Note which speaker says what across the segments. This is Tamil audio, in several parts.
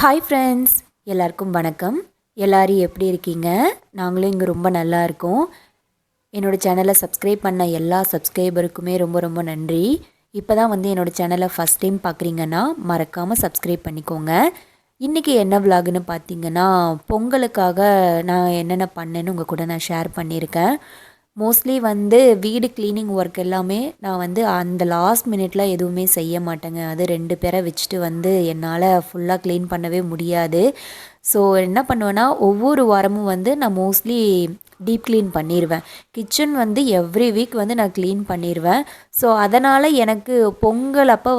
Speaker 1: ஹாய் ஃப்ரெண்ட்ஸ், எல்லாருக்கும் வணக்கம். எல்லோரும் எப்படி இருக்கீங்க? நாங்களும் இங்கே ரொம்ப நல்லா இருக்கோம். என்னோடய சேனலை சப்ஸ்கிரைப் பண்ண எல்லா சப்ஸ்கிரைபருக்குமே ரொம்ப ரொம்ப நன்றி. இப்போ தான் என்னோடய சேனலை ஃபஸ்ட் டைம் பார்க்குறீங்கன்னா மறக்காமல் சப்ஸ்கிரைப் பண்ணிக்கோங்க. இன்றைக்கி என்ன விலாகுன்னு பார்த்தீங்கன்னா, பொங்கலுக்காக நான் என்னென்ன பண்ணேன்னு உங்கள் கூட நான் ஷேர் பண்ணியிருக்கேன். மோஸ்ட்லி வீடு க்ளீனிங் ஒர்க் எல்லாமே நான் அந்த லாஸ்ட் மினிட்ல எதுவுமே செய்ய மாட்டேங்க. அது 2 பேரை வச்சுட்டு என்னால் ஃபுல்லாக க்ளீன் பண்ணவே முடியாது. ஸோ என்ன பண்ணுவேன்னா, ஒவ்வொரு வாரமும் நான் மோஸ்ட்லி டீப் க்ளீன் பண்ணிடுவேன். கிச்சன் எவ்ரி வீக் நான் க்ளீன் பண்ணிடுவேன். ஸோ அதனால் எனக்கு பொங்கல் அப்போ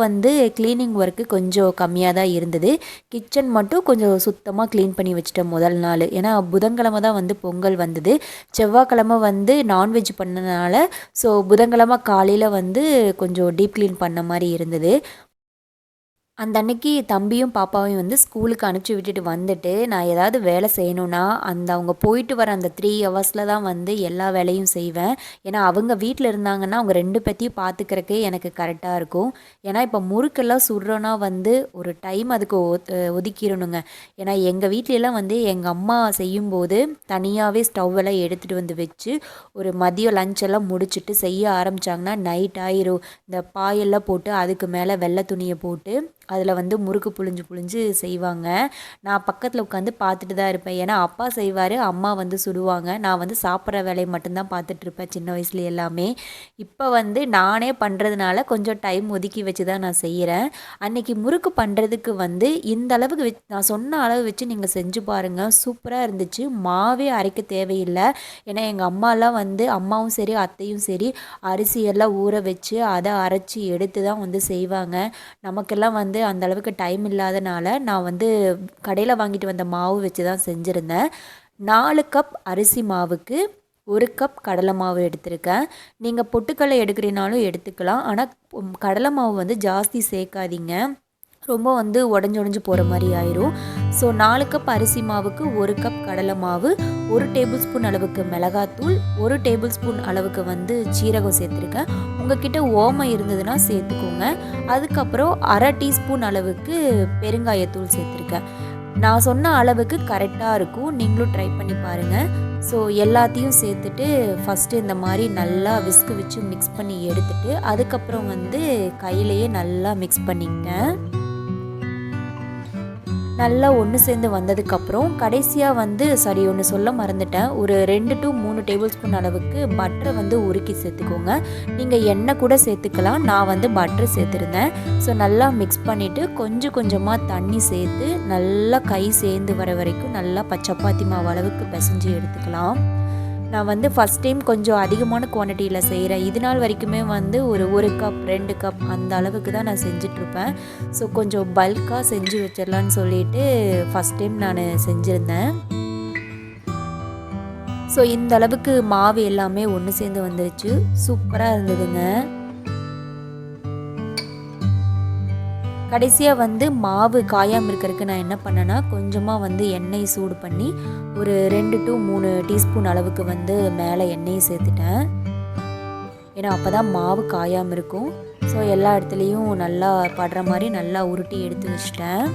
Speaker 1: க்ளீனிங் ஒர்க்கு கொஞ்சம் கம்மியாக தான் இருந்தது. கிச்சன் மட்டும் கொஞ்சம் சுத்தமாக க்ளீன் பண்ணி வச்சுட்டேன் முதல் நாள். ஏன்னா புதன்கிழமை தான் பொங்கல் வந்தது. செவ்வாய்க்கிழமை நான்வெஜ் பண்ணனால ஸோ புதன்கிழமை காலையில் கொஞ்சம் டீப் க்ளீன் பண்ண மாதிரி இருந்தது. அந்த அன்னைக்கு தம்பியும் பாப்பாவையும் ஸ்கூலுக்கு அனுப்பிச்சி விட்டுட்டு வந்துட்டு நான் ஏதாவது வேலை செய்யணுன்னா அவங்க போயிட்டு வர அந்த 3 ஹவர்ஸில் தான் எல்லா வேலையும் செய்வேன். ஏன்னா அவங்க வீட்டில் இருந்தாங்கன்னா அவங்க 2 பேத்தையும் பார்த்துக்கிறக்கே எனக்கு கரெக்டாக இருக்கும். ஏன்னா இப்போ முறுக்கெல்லாம் சுடுறோன்னா ஒரு டைம் அதுக்கு ஒதுக்கிடணுங்க. ஏன்னா எங்கள் வீட்லலாம் எங்கள் அம்மா செய்யும்போது தனியாகவே ஸ்டவ்வெல்லாம் எடுத்துகிட்டு வச்சு ஒரு மதியம் லஞ்செல்லாம் முடிச்சுட்டு செய்ய ஆரம்பித்தாங்கன்னா நைட் ஆயிரும். இந்த பாயெல்லாம் போட்டு அதுக்கு மேலே வெள்ளை துணியை போட்டு அதில் முறுக்கு புழிஞ்சு செய்வாங்க. நான் பக்கத்தில் உட்காந்து பார்த்துட்டு தான் இருப்பேன். ஏன்னா அப்பா செய்வார், அம்மா சுடுவாங்க. நான் சாப்பிட்ற வேலையை மட்டும்தான் பார்த்துட்ருப்பேன் சின்ன வயசுல எல்லாமே. இப்போ நானே பண்ணுறதுனால கொஞ்சம் டைம் ஒதுக்கி வச்சு தான் நான் செய்கிறேன். அன்றைக்கி முறுக்கு பண்ணுறதுக்கு இந்த அளவுக்கு நான் சொன்ன அளவு வச்சு நீங்கள் செஞ்சு பாருங்கள். சூப்பராக இருந்துச்சு. மாவே அரைக்க தேவையில்லை. ஏன்னா எங்கள் அம்மாலாம் அம்மாவும் சரி அத்தையும் சரி அரிசியெல்லாம் ஊற வச்சு அதை அரைச்சி எடுத்து தான் செய்வாங்க. நமக்கெல்லாம் அந்த அளவுக்கு டைம் இல்லாதனால நான் கடையில் வாங்கிட்டு வந்த மாவு வச்சு தான் செஞ்சுருந்தேன். 4 கப் அரிசி மாவுக்கு 1 கப் கடலை மாவு எடுத்திருக்கேன். நீங்கள் பொட்டுக்கடலை எடுக்கிறீனாலும் எடுத்துக்கலாம். ஆனால் கடலை மாவு ஜாஸ்தி சேர்க்காதீங்க. ரொம்ப உடஞ்சி போகிற மாதிரி ஆயிரும். ஸோ 4 கப் அரிசி மாவுக்கு 1 கப் கடலை மாவு, 1 டேபிள் ஸ்பூன் அளவுக்கு மிளகாத்தூள், 1 டேபிள் ஸ்பூன் அளவுக்கு சீரகம் சேர்த்துருக்கேன். உங்ககிட்ட ஓமம் இருந்ததுன்னா சேர்த்துக்கோங்க. அதுக்கப்புறம் அரை டீஸ்பூன் அளவுக்கு பெருங்காயத்தூள் சேர்த்துருக்கேன். நான் சொன்ன அளவுக்கு கரெக்டாக இருக்கும். நீங்களும் ட்ரை பண்ணி பாருங்கள். ஸோ எல்லாத்தையும் சேர்த்துட்டு ஃபஸ்ட்டு இந்த மாதிரி நல்லா விஸ்கு வச்சு மிக்ஸ் பண்ணி எடுத்துட்டு அதுக்கப்புறம் கையிலையே நல்லா மிக்ஸ் பண்ணிக்கிட்டேன். நல்லா ஒன்று சேர்ந்து வந்ததுக்கப்புறம் கடைசியாக ஒன்று சொல்ல மறந்துட்டேன். ஒரு 2 to 3 டேபிள் ஸ்பூன் அளவுக்கு பட்டரை உருக்கி சேர்த்துக்கோங்க. நீங்கள் எண்ணெய் கூட சேர்த்துக்கலாம். நான் பட்டர் சேர்த்துருந்தேன். ஸோ நல்லா மிக்ஸ் பண்ணிவிட்டு கொஞ்சம் கொஞ்சமாக தண்ணி சேர்த்து நல்லா கை சேர்ந்து வர வரைக்கும் நல்லா சப்பாத்தி மாவு அளவுக்கு பிசைஞ்சு எடுத்துக்கலாம். நான் ஃபஸ்ட் டைம் கொஞ்சம் அதிகமான குவான்டிட்டியில் செய்கிறேன். இது நாள் வரைக்குமே ஒரு கப் 2 கப் அந்த அளவுக்கு தான் நான் செஞ்சிட்ருப்பேன். ஸோ கொஞ்சம் பல்காக செஞ்சு வச்சிடலான்னு சொல்லிட்டு ஃபஸ்ட் டைம் நான் செஞ்சுருந்தேன். ஸோ இந்த அளவுக்கு மாவு எல்லாமே ஒன்று சேர்ந்து வந்துருச்சு. சூப்பராக இருந்ததுங்க. கடைசியாக மாவு காயாமல் இருக்கிறதுக்கு நான் என்ன பண்ணேன்னா கொஞ்சமாக எண்ணெய் சூடு பண்ணி ஒரு 2 to 3 டீஸ்பூன் அளவுக்கு மேலே எண்ணெயை சேர்த்துட்டேன். ஏன்னா அப்போ தான் மாவு காயாமல் இருக்கும். ஸோ எல்லா இடத்துலையும் நல்லா படுற மாதிரி நல்லா உருட்டி எடுத்து வச்சிட்டேன்.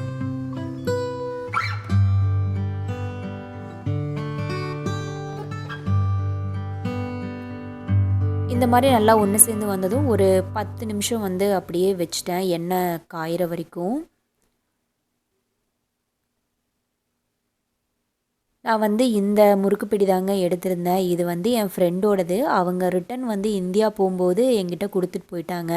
Speaker 1: இந்த மாதிரி நல்லா ஒன்று சேர்ந்து வந்ததும் ஒரு 10 நிமிஷம் அப்படியே வச்சிட்டேன் எண்ணெய் காயிற வரைக்கும். நான் இந்த முறுக்கு பிடி தாங்க எடுத்திருந்தேன். இது என் ஃப்ரெண்டோடது. அவங்க ரிட்டன் இந்தியா போகும்போது என்கிட்ட கொடுத்துட்டு போயிட்டாங்க.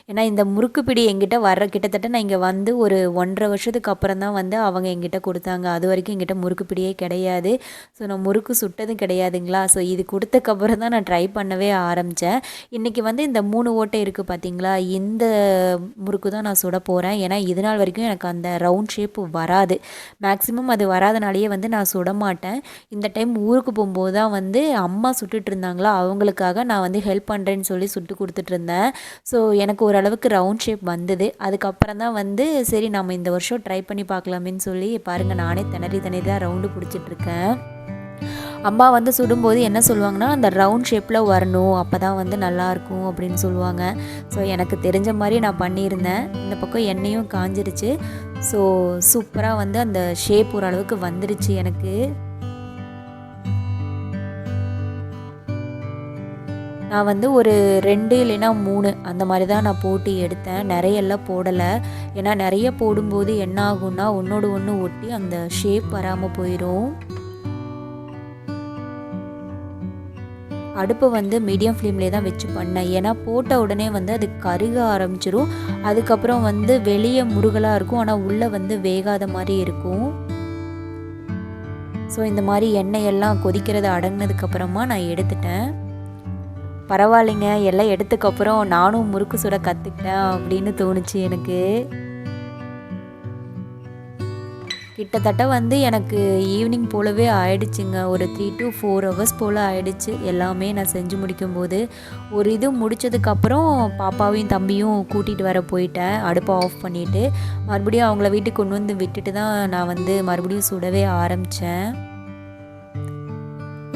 Speaker 1: ஏன்னா இந்த முறுக்கு பிடி என்கிட்ட வர்ற கிட்டத்தட்ட நான் இங்கே ஒரு 1.5 வருஷத்துக்கு அப்புறம் தான் அவங்க என்கிட்ட கொடுத்தாங்க. அது வரைக்கும் என்கிட்ட முறுக்கு பிடியே கிடையாது. ஸோ நான் முறுக்கு சுட்டதும் கிடையாதுங்களா. ஸோ இது கொடுத்தக்கப்புறம் தான் நான் ட்ரை பண்ணவே ஆரம்பித்தேன். இன்றைக்கி இந்த 3 ஓட்டை இருக்குது பார்த்தீங்களா, இந்த முறுக்கு தான் நான் சுட போகிறேன். ஏன்னா இது நாள் வரைக்கும் எனக்கு அந்த ரவுண்ட் ஷேப் வராது. மேக்ஸிமம் அது வராதனாலேயே நான் சுட மாட்டேன். இந்த டைம் ஊருக்கு போகும்போது தான் அம்மா சுட்டுட்டு இருந்தாங்களா, அவங்களுக்காக நான் ஹெல்ப் பண்ணுறேன்னு சொல்லி சுட்டு கொடுத்துட்ருந்தேன். ஸோ எனக்கு ஓரளவுக்கு ரவுண்ட் ஷேப் வந்தது. அதுக்கப்புறம் தான் சரி நம்ம இந்த வருஷம் ட்ரை பண்ணி பார்க்கலாமேன்னு சொல்லி பாருங்கள், நானே திணறி தான் ரவுண்டு பிடிச்சிட்ருக்கேன். அம்மா சுடும்போது என்ன சொல்லுவாங்கன்னா, அந்த ரவுண்ட் ஷேப்பில் வரணும், அப்போ தான் நல்லாயிருக்கும் அப்படின்னு சொல்லுவாங்க. ஸோ எனக்கு தெரிஞ்ச மாதிரி நான் பண்ணியிருந்தேன். இந்த பக்கம் எண்ணெயும் காஞ்சிருச்சு. ஸோ சூப்பராக வந்து அந்த ஷேப் ஓரளவுக்கு வந்துருச்சு எனக்கு. நான் வந்து ஒரு 2 இல்லைன்னா 3 அந்த மாதிரி தான் நான் போட்டு எடுத்தேன். நிறையெல்லாம் போடலை. ஏன்னா நிறைய போடும்போது என்ன ஆகும்னா ஒன்றோடு ஒன்று ஒட்டி அந்த ஷேப் வராமல் போயிடும். அடுப்பை வந்து மீடியம் ஃப்ளேம்லேயே தான் வச்சு பண்ணேன். ஏன்னா போட்ட உடனே வந்து அது கருக ஆரம்பிச்சிடும். அதுக்கப்புறம் வந்து வெளியே முருகலாக இருக்கும், ஆனால் உள்ளே வந்து வேகாத மாதிரி இருக்கும். ஸோ இந்த மாதிரி எண்ணெயெல்லாம் கொதிக்கிறது அடங்கினதுக்கப்புறமா நான் எடுத்துட்டேன். பரவாயில்லைங்க, எல்லாம் எடுத்ததுக்கப்புறம் நானும் முறுக்கு சுட கற்றுக்கிட்டேன் அப்படின்னு தோணுச்சு எனக்கு. கிட்டத்தட்ட வந்து எனக்கு ஈவினிங் போலவே ஆயிடுச்சுங்க. ஒரு 3 to 4 hours போல் ஆயிடுச்சு எல்லாமே நான் செஞ்சு முடிக்கும்போது. ஒரு இது முடித்ததுக்கப்புறம் பாப்பாவையும் தம்பியும் கூட்டிகிட்டு வர போயிட்டேன். அடுப்பை ஆஃப் பண்ணிவிட்டு மறுபடியும் அவங்கள வீட்டுக்கு கொண்டு வந்து விட்டுட்டு தான் நான் வந்து மறுபடியும் சுடவே ஆரம்பித்தேன்.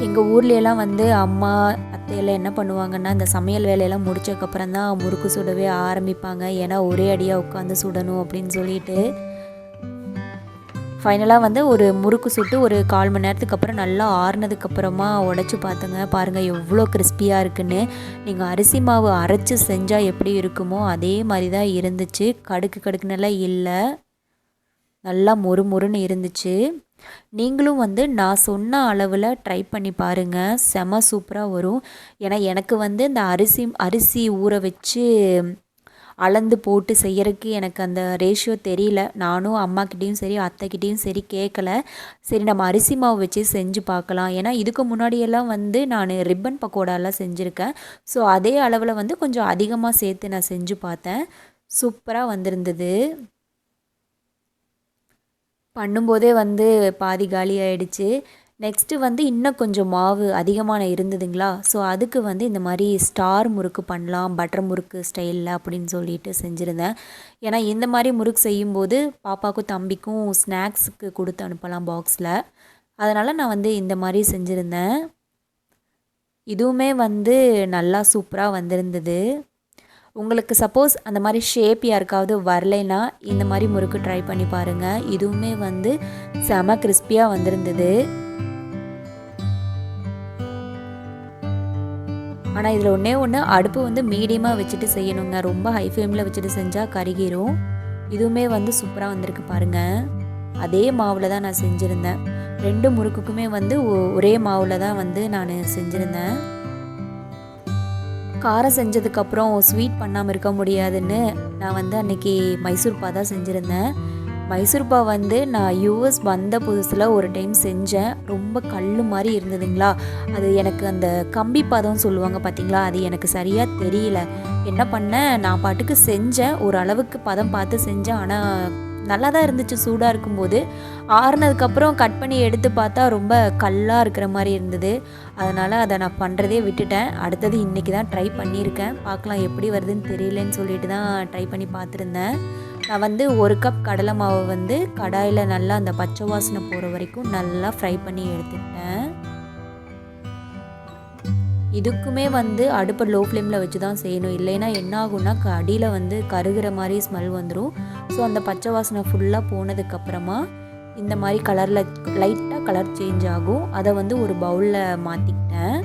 Speaker 1: எங்கள் ஊர்லெலாம் வந்து அம்மா அத்தையெல்லாம் என்ன பண்ணுவாங்கன்னா, இந்த சமையல் வேலையெல்லாம் முடித்ததுக்கப்புறம் தான் முறுக்கு சுடவே ஆரம்பிப்பாங்க. ஏன்னா ஒரே அடியாக உட்காந்து சுடணும் அப்படின்னு சொல்லிட்டு. ஃபைனலாக வந்து ஒரு முறுக்கு சுட்டு ஒரு 1/4 மணி நேரத்துக்கு அப்புறம் நல்லா ஆறுனதுக்கப்புறமா உடச்சி பார்த்துங்க. பாருங்கள் எவ்வளோ கிறிஸ்பியாக இருக்குன்னு. நீங்கள் அரிசி மாவு அரைச்சி செஞ்சால் எப்படி இருக்குமோ அதே மாதிரி தான் இருந்துச்சு. கடுக்கு கடுக்குன்னெல்லாம் இல்லை, நல்லா மொறு மொறுன்னு இருந்துச்சு. நீங்களும் வந்து நான் சொன்ன அளவில் ட்ரை பண்ணி பாருங்கள், செம சூப்பராக வரும். ஏன்னா எனக்கு வந்து இந்த அரிசி ஊற வச்சு அளந்து போட்டு செய்யறதுக்கு எனக்கு அந்த ரேஷியோ தெரியல. நானும் அம்மாக்கிட்டேயும் சரி அத்தைக்கிட்டேயும் சரி கேட்கல. சரி நம்ம அரிசி மாவு வச்சு செஞ்சு பார்க்கலாம். ஏன்னா இதுக்கு முன்னாடியெல்லாம் வந்து நான் ரிப்பன் பக்கோடாலாம் செஞ்சுருக்கேன். ஸோ அதே அளவில் வந்து கொஞ்சம் அதிகமாக சேர்த்து நான் செஞ்சு பார்த்தேன். சூப்பராக வந்திருந்தது. பண்ணும்போதே வந்து பாதி காலி ஆகிடுச்சு. நெக்ஸ்ட்டு வந்து இன்னும் கொஞ்சம் மாவு அதிகமான இருந்ததுங்களா, ஸோ அதுக்கு வந்து இந்த மாதிரி ஸ்டார் முறுக்கு பண்ணலாம், பட்டர் முறுக்கு ஸ்டைலில் அப்படின்னு சொல்லிட்டு செஞ்சுருந்தேன். ஏன்னா இந்த மாதிரி முறுக்கு செய்யும்போது பாப்பாவுக்கும் தம்பிக்கும் ஸ்நாக்ஸுக்கு கொடுத்து அனுப்பலாம் பாக்ஸில். அதனால் நான் வந்து இந்த மாதிரி செஞ்சுருந்தேன். இதுவுமே வந்து நல்லா சூப்பராக வந்திருந்தது. உங்களுக்கு சப்போஸ் அந்த மாதிரி ஷேப் யாருக்காவது வரலைன்னா இந்த மாதிரி முறுக்கு ட்ரை பண்ணி பாருங்கள். இதுவுமே வந்து செம கிறிஸ்பியாக வந்திருந்தது. ஆனால் இதில் ஒன்று அடுப்பு வந்து மீடியமாக வச்சுட்டு செய்யணுங்க. ரொம்ப ஹை ஃப்ளேமில் வச்சுட்டு செஞ்சால் கருகிரும். இதுவுமே வந்து சூப்பராக வந்திருக்கு பாருங்கள். அதே மாவில் தான் நான் செஞ்சுருந்தேன். 2 முறுக்குக்குமே வந்து ஒரே மாவில் தான் வந்து நான் செஞ்சுருந்தேன். காரம் செஞ்சதுக்கப்புறம் ஸ்வீட் பண்ணாமல் இருக்க முடியாதுன்னு நான் வந்து அன்றைக்கி மைசூர்பா தான் செஞ்சுருந்தேன். மைசூர்பா வந்து நான் யூஎஸ் வந்த புதுசில் ஒரு டைம் செஞ்சேன். ரொம்ப கல் மாதிரி இருந்ததுங்களா, அது எனக்கு அந்த கம்பி பதம் சொல்லுவாங்க பார்த்தீங்களா, அது எனக்கு சரியாக தெரியல. என்ன பண்ணேன், நான் பாட்டுக்கு செஞ்சேன், ஓரளவுக்கு பதம் பார்த்து செஞ்சேன். ஆனால் நல்லா தான் இருந்துச்சு சூடாக இருக்கும்போது. ஆறுனதுக்கப்புறம் கட் பண்ணி எடுத்து பார்த்தா ரொம்ப கல்லாக இருக்கிற மாதிரி இருந்தது. அதனால் அதை நான் பண்ணுறதே விட்டுட்டேன். அடுத்தது இன்றைக்கி தான் ட்ரை பண்ணியிருக்கேன். பார்க்கலாம் எப்படி வருதுன்னு தெரியலன்னு சொல்லிட்டு தான் ட்ரை பண்ணி பார்த்துருந்தேன். நான் வந்து 1 கப் கடலை மாவை வந்து கடாயில் நல்லா அந்த பச்சை வாசனை போகிற வரைக்கும் நல்லா ஃப்ரை பண்ணி எடுத்துக்கிட்டேன். இதுக்குமே வந்து அடுப்பை லோ ஃப்ளேமில் வச்சு தான் செய்யணும். இல்லைன்னா என்ன ஆகும்னா அடியில் வந்து கருகிற மாதிரி ஸ்மெல் வந்துடும். ஸோ அந்த பச்சை வாசனை ஃபுல்லாக போனதுக்கப்புறமா இந்த மாதிரி கலரில் லைட்டாக கலர் சேஞ்ச் ஆகும். அதை வந்து ஒரு பவுலில் மாற்றிக்கிட்டேன்.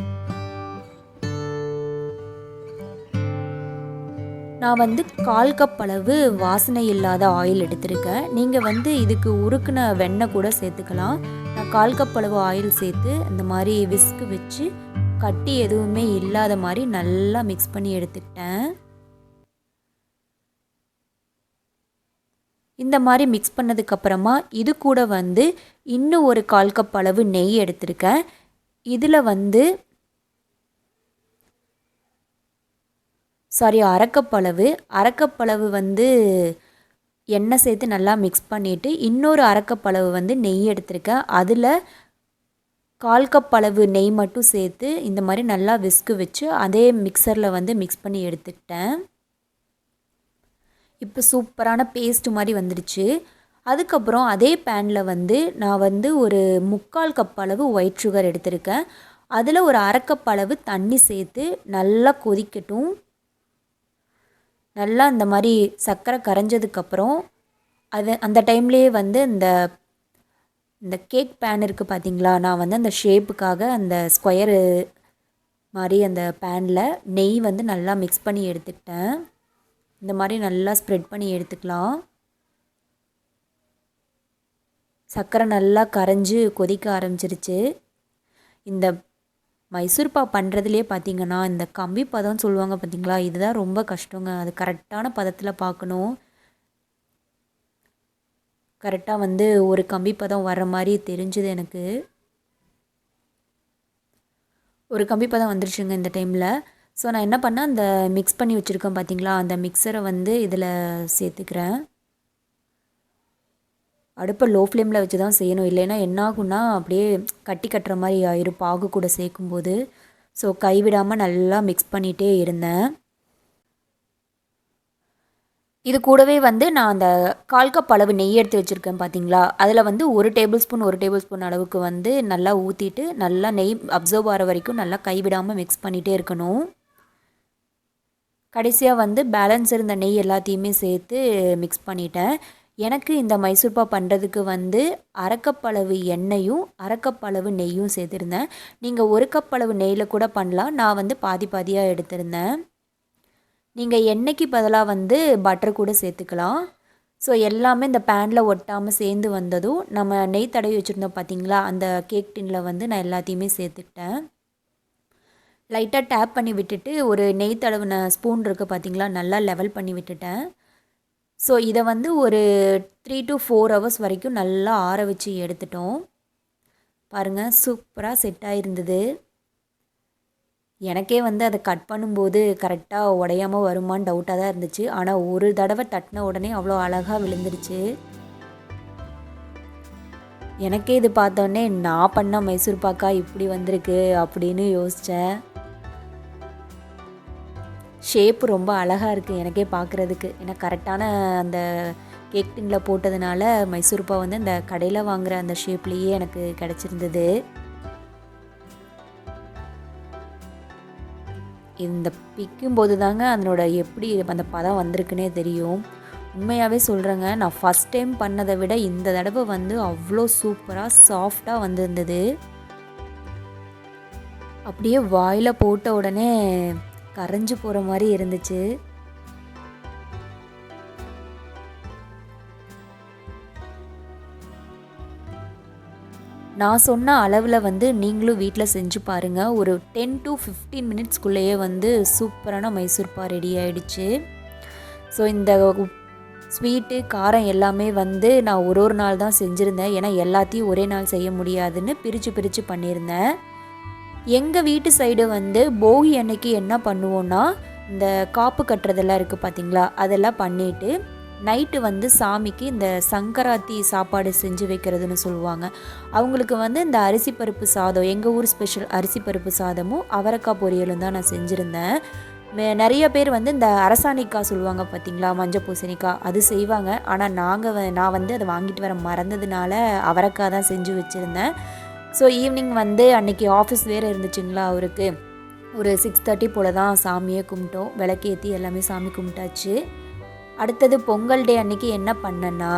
Speaker 1: நான் வந்து 1/4 கப் அளவு வாசனை இல்லாத ஆயில் எடுத்திருக்கேன். நீங்கள் வந்து இதுக்கு உருக்குன வெண்ணெய் கூட சேர்த்துக்கலாம். நான் 1/4 கப் அளவு ஆயில் சேர்த்து இந்த மாதிரி விஸ்க் வச்சு கட்டி எதுவுமே இல்லாத மாதிரி நல்லா மிக்ஸ் பண்ணி எடுத்துக்கிட்டேன். இந்த மாதிரி மிக்ஸ் பண்ணதுக்கப்புறமா இது கூட வந்து இன்னும் ஒரு 1/4 கப் அளவு நெய் எடுத்திருக்கேன். இதில் வந்து அரைக்கப்பளவு வந்து எண்ணெய் சேர்த்து நல்லா மிக்ஸ் பண்ணிவிட்டு இன்னொரு அரைக்கப்பளவு வந்து நெய் எடுத்திருக்கேன். அதில் 1/4 கப் அளவு நெய் மட்டும் சேர்த்து இந்த மாதிரி நல்லா விஸ்கு வச்சு அதே மிக்சரில் வந்து மிக்ஸ் பண்ணி எடுத்துக்கிட்டேன். இப்போ சூப்பரான பேஸ்ட் மாதிரி வந்துடுச்சு. அதுக்கப்புறம் அதே பேனில் வந்து நான் வந்து ஒரு 3/4 கப் அளவு ஒயிட் சுகர் எடுத்திருக்கேன். அதில் ஒரு அரை கப் அளவு தண்ணி சேர்த்து நல்லா கொதிக்கட்டும். நல்லா இந்த மாதிரி சர்க்கரை கரைஞ்சதுக்கப்புறம் அது அந்த டைம்லேயே வந்து இந்த கேக் பேன் இருக்குது பார்த்தீங்களா, நான் வந்து அந்த ஷேப்புக்காக அந்த ஸ்கொயரு மாதிரி அந்த பேனில் நெய் வந்து நல்லா மிக்ஸ் பண்ணி எடுத்துக்கிட்டேன். இந்த மாதிரி நல்லா ஸ்ப்ரெட் பண்ணி எடுத்துக்கலாம். சர்க்கரை நல்லா கரைஞ்சி கொதிக்க ஆரம்பிச்சிருச்சு. இந்த மைசூர் பாக் பண்ணுறதுலே பார்த்திங்கன்னா இந்த கம்பி பதம்னு சொல்லுவாங்க பார்த்தீங்களா, இதுதான் ரொம்ப கஷ்டங்க. அது கரெக்டான பதத்தில் பார்க்கணும். கரெக்டாக வந்து ஒரு கம்பி பதம் வர மாதிரி தெரிஞ்சுது எனக்கு. ஒரு கம்பி பதம் வந்துருச்சுங்க இந்த டைமில். ஸோ நான் என்ன பண்ணேன், அந்த மிக்ஸ் பண்ணி வச்சுருக்கேன் பார்த்தீங்களா, அந்த மிக்சரை வந்து இதில் சேர்த்துக்கிறேன். அடுப்பை லோ ஃப்ளேமில் வச்சு தான் செய்யணும், இல்லைன்னா என்ன ஆகும்னா அப்படியே கட்டி கட்டுற மாதிரி ஆயிரும் பாகு கூட சேர்க்கும்போது. ஸோ கைவிடாமல் நல்லா மிக்ஸ் பண்ணிகிட்டே இருந்தேன். இது கூடவே வந்து நான் அந்த 1/4 கப் அளவு நெய் எடுத்து வச்சுருக்கேன் பார்த்தீங்களா, அதில் வந்து 1 டேபிள் ஸ்பூன் அளவுக்கு வந்து நல்லா ஊற்றிட்டு நல்லா நெய் அப்சர்வ் ஆகிற வரைக்கும் நல்லா கைவிடாமல் மிக்ஸ் பண்ணிகிட்டே இருக்கணும். கடைசியாக வந்து பேலன்ஸ் இருந்த நெய் எல்லாத்தையுமே சேர்த்து மிக்ஸ் பண்ணிட்டேன். எனக்கு இந்த மைசூர் பாக் பண்ணுறதுக்கு வந்து 1/2 கப் அளவு எண்ணெயும் 1/2 கப் அளவு நெய்யும் சேர்த்துருந்தேன். நீங்கள் 1 கப் அளவு நெய்யில் கூட பண்ணலாம், நான் வந்து பாதி பாதியாக எடுத்திருந்தேன். நீங்கள் எண்ணெய்க்கு பதிலாக வந்து பட்டர் கூட சேர்த்துக்கலாம். ஸோ எல்லாமே இந்த பேனில் ஒட்டாமல் சேர்ந்து வந்ததும் நம்ம நெய் தடவி வச்சுருந்தோம் பார்த்தீங்களா, அந்த கேக் டின்னில் வந்து நான் எல்லாத்தையுமே சேர்த்துக்கிட்டேன். லைட்டாக டேப் பண்ணி விட்டுட்டு ஒரு நெய் தடவின ஸ்பூன் இருக்குது பார்த்தீங்களா, நல்லா லெவல் பண்ணி விட்டுட்டேன். ஸோ இதை வந்து ஒரு 3 to 4 ஹவர்ஸ் வரைக்கும் நல்லா ஆற வச்சு எடுத்துட்டோம். பாருங்கள், சூப்பராக செட் ஆகிருந்தது. எனக்கே வந்து அதை கட் பண்ணும்போது கரெக்டாக உடையாமல் வருமானு டவுட்டாக தான் இருந்துச்சு. ஆனால் ஒரு தடவை தட்டின உடனே அவ்வளோ அழகாக விழுந்துருச்சு. எனக்கே இது பார்த்தோன்னே நான் பண்ண மைசூர் பாக்கா இப்படி வந்திருக்கு அப்படின்னு யோசித்தேன். ஷேப்பு ரொம்ப அழகாக இருக்குது எனக்கே பார்க்குறதுக்கு. ஏன்னா கரெக்டான அந்த கேக் டின்னில் போட்டதுனால மைசூர் பாக் வந்து அந்த கடையில் வாங்குகிற அந்த ஷேப்லேயே எனக்கு கிடச்சிருந்தது. இந்த பிக்கும்போது தாங்க அதனோட எப்படி அந்த பதம் வந்திருக்குன்னே தெரியும். உண்மையாகவே சொல்கிறேங்க, நான் ஃபஸ்ட் டைம் பண்ணதை விட இந்த தடவை வந்து அவ்வளோ சூப்பராக சாஃப்டாக வந்திருந்தது. அப்படியே வாயில் போட்ட உடனே கரைஞ்சி போகிற மாதிரி இருந்துச்சு. நான் சொன்ன அளவில் வந்து நீங்களும் வீட்டில் செஞ்சு பாருங்கள். ஒரு 10 to 15 மினிட்ஸ்க்குள்ளேயே வந்து சூப்பரான மைசூர் பாக் ரெடி ஆகிடுச்சு. ஸோ இந்த ஸ்வீட்டு காரம் எல்லாமே வந்து நான் ஒரு நாள் தான் செஞ்சுருந்தேன். ஏன்னா எல்லாத்தையும் ஒரே நாள் செய்ய முடியாதுன்னு பிரித்து பண்ணியிருந்தேன். எங்கள் வீட்டு சைடு வந்து போகி அன்னைக்கு என்ன பண்ணுவோன்னா, இந்த காப்பு கட்டுறதெல்லாம் இருக்குது பார்த்திங்களா, அதெல்லாம் பண்ணிவிட்டு நைட்டு வந்து சாமிக்கு இந்த சங்கராத்தி சாப்பாடு செஞ்சு வைக்கிறதுன்னு சொல்லுவாங்க. அவங்களுக்கு வந்து இந்த அரிசி பருப்பு சாதம், எங்கள் ஊர் ஸ்பெஷல் அரிசி பருப்பு சாதமும் அவரைக்காய் பொரியலும் தான் நான் செஞ்சுருந்தேன். நிறைய பேர் வந்து இந்த அரசாணிக்காய் சொல்லுவாங்க பார்த்திங்களா, மஞ்சள் பூசணிக்காய், அது செய்வாங்க. ஆனால் நான் வந்து அதை வாங்கிட்டு வர மறந்ததுனால அவரைக்காய் தான் செஞ்சு வச்சுருந்தேன். ஸோ ஈவினிங் வந்து அன்றைக்கி ஆஃபீஸ் வேறு இருந்துச்சுங்களா அவருக்கு, ஒரு 6:30 போல் தான் சாமியே கும்பிட்டோம். விளக்கேற்றி எல்லாமே சாமி கும்பிட்டாச்சு. அடுத்தது பொங்கல் டே அன்றைக்கி என்ன பண்ணேன்னா,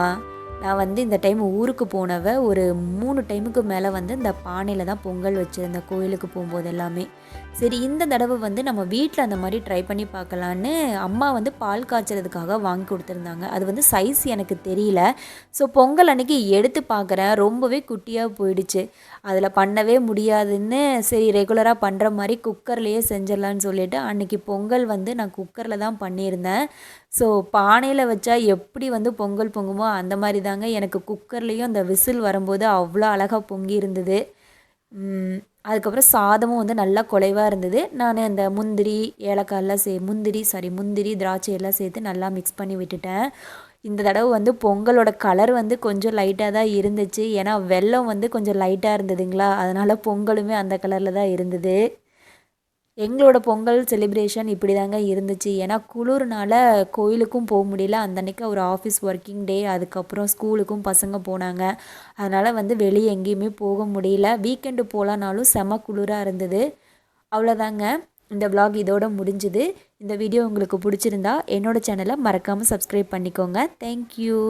Speaker 1: நான் வந்து இந்த டைம் ஊருக்கு போனவ ஒரு 3 டைமுக்கு மேலே வந்து இந்த பானையில் தான் பொங்கல் வச்சுருந்தேன் கோயிலுக்கு போகும்போது எல்லாமே. சரி, இந்த தடவை வந்து நம்ம வீட்டில் அந்த மாதிரி ட்ரை பண்ணி பார்க்கலான்னு அம்மா வந்து பால் காய்ச்சறதுக்காக வாங்கி கொடுத்துருந்தாங்க. அது வந்து சைஸ் எனக்கு தெரியல. ஸோ பொங்கல் அன்றைக்கி எடுத்து பார்க்குறேன், ரொம்பவே குட்டியாக போயிடுச்சு. அதில் பண்ணவே முடியாதுன்னு சரி ரெகுலராக பண்ணுற மாதிரி குக்கர்லேயே செஞ்சிடலான்னு சொல்லிவிட்டு அன்றைக்கி பொங்கல் வந்து நான் குக்கரில் தான் பண்ணியிருந்தேன். ஸோ பானையில் வச்சா எப்படி வந்து பொங்கல் பொங்குமோ அந்த மாதிரி தாங்க எனக்கு குக்கர்லேயும் அந்த விசில் வரும்போது அவ்வளோ அழகாக பொங்கி இருந்தது. அதுக்கப்புறம் சாதமும் வந்து நல்லா குலைவாக இருந்தது. நான் அந்த முந்திரி ஏலக்காயெல்லாம் முந்திரி திராட்சை எல்லாம் சேர்த்து நல்லா மிக்ஸ் பண்ணி விட்டுட்டேன். இந்த தடவை வந்து பொங்கலோட கலர் வந்து கொஞ்சம் லைட்டாக தான் இருந்துச்சு. ஏன்னா வெல்லம் வந்து கொஞ்சம் லைட்டாக இருந்ததுங்களா, அதனால் பொங்கலுமே அந்த கலரில் தான் இருந்தது. எங்களோட பொங்கல் செலிப்ரேஷன் இப்படி தாங்க இருந்துச்சு. ஏன்னா குளிர்னால கோயிலுக்கும் போக முடியல. அந்த அன்றைக்கி ஒரு ஆஃபீஸ் ஒர்க்கிங் டே, அதுக்கப்புறம் ஸ்கூலுக்கும் பசங்க போனாங்க. அதனால் வந்து வெளியே எங்கேயுமே போக முடியல. வீக்கெண்டு போகலான்னாலும் செம குளிராக இருந்தது. அவ்வளோதாங்க, இந்த vlog இதோட முடிஞ்சுது. இந்த வீடியோ உங்களுக்கு பிடிச்சிருந்தா என்னோடய சேனலை மறக்காமல் சப்ஸ்கிரைப் பண்ணிக்கோங்க. தேங்க்யூ.